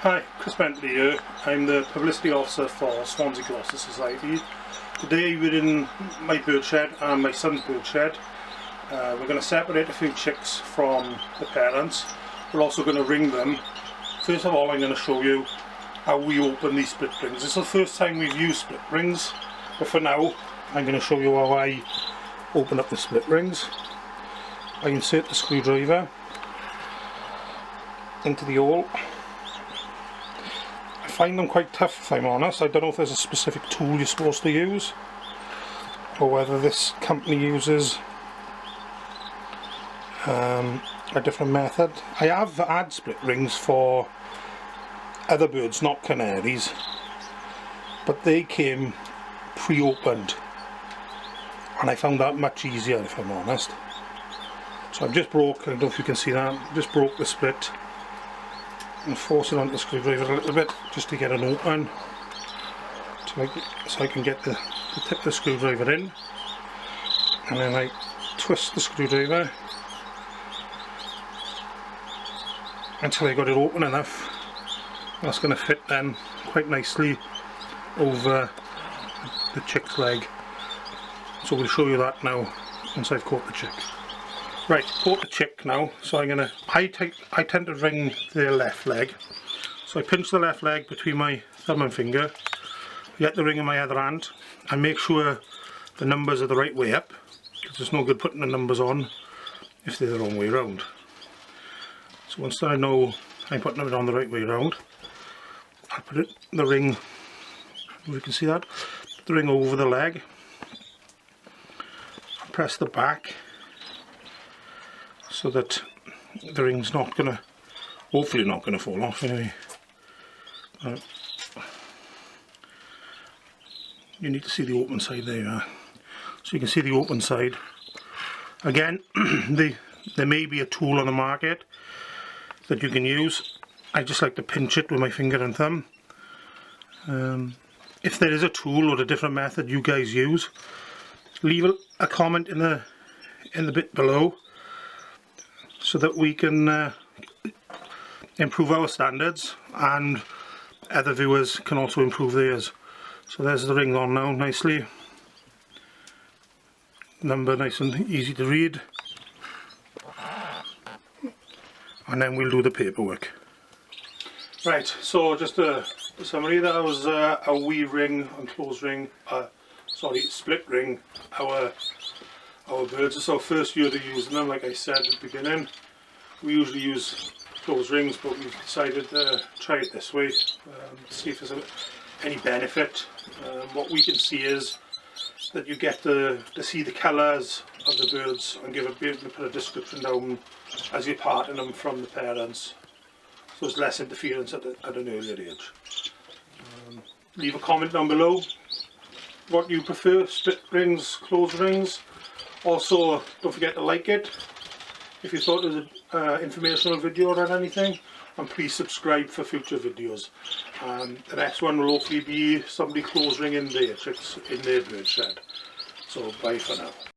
Hi, Chris Bentley here. I'm the Publicity Officer for Swansea Gloster Society. Today we're in my bird shed and my son's bird shed. We're going to separate a few chicks from the parents. We're also going to ring them. First of all, I'm going to show you how we open these split rings. This is the first time we've used split rings, but for now I'm going to show you how I open up the split rings. I insert the screwdriver into the hole. I find them quite tough, if I'm honest. I don't know if there's a specific tool you're supposed to use, or whether this company uses a different method. I have had split rings for other birds, not canaries, but they came pre-opened, and I found that much easier, if I'm honest. So I've just broke, I don't know if you can see that, just broke the split and force it onto the screwdriver a little bit just to get it open, so I can get the tip of the screwdriver in, and then I twist the screwdriver until I got it open enough. That's going to fit then quite nicely over the chick's leg. So we'll show you that now once I've caught the chick. Right, caught the chick now, so I tend to ring the left leg. So I pinch the left leg between my thumb and finger, get the ring in my other hand, and make sure the numbers are the right way up, because it's no good putting the numbers on if they're the wrong way around. So once I know I'm putting it on the right way around, I put the ring, if you can see that, put the ring over the leg, press the back, so that the ring's not going to, hopefully not going to fall off anyway. You need to see the open side there. So you can see the open side. Again, there may be a tool on the market that you can use. I just like to pinch it with my finger and thumb. If there is a tool or a different method you guys use, leave a comment in the bit below, so that we can improve our standards and other viewers can also improve theirs. So there's the ring on now nicely. Number nice and easy to read. And then we'll do the paperwork. Right, so just a summary. That was a wee ring and close ring, split ring. Our birds. It's our first year to using them, like I said at the beginning. We usually use closed rings, but we've decided to try it this way, see if there's any benefit. What we can see is that you get to see the colours of the birds and be able to put a description down as you're parting them from the parents, so there's less interference at an earlier age. Leave a comment down below what you prefer, split rings, closed rings. Also, don't forget to like it if you thought it was an informational video or anything, and please subscribe for future videos. The next one will hopefully be somebody close ringing their chicks in their bird shed. So bye for now.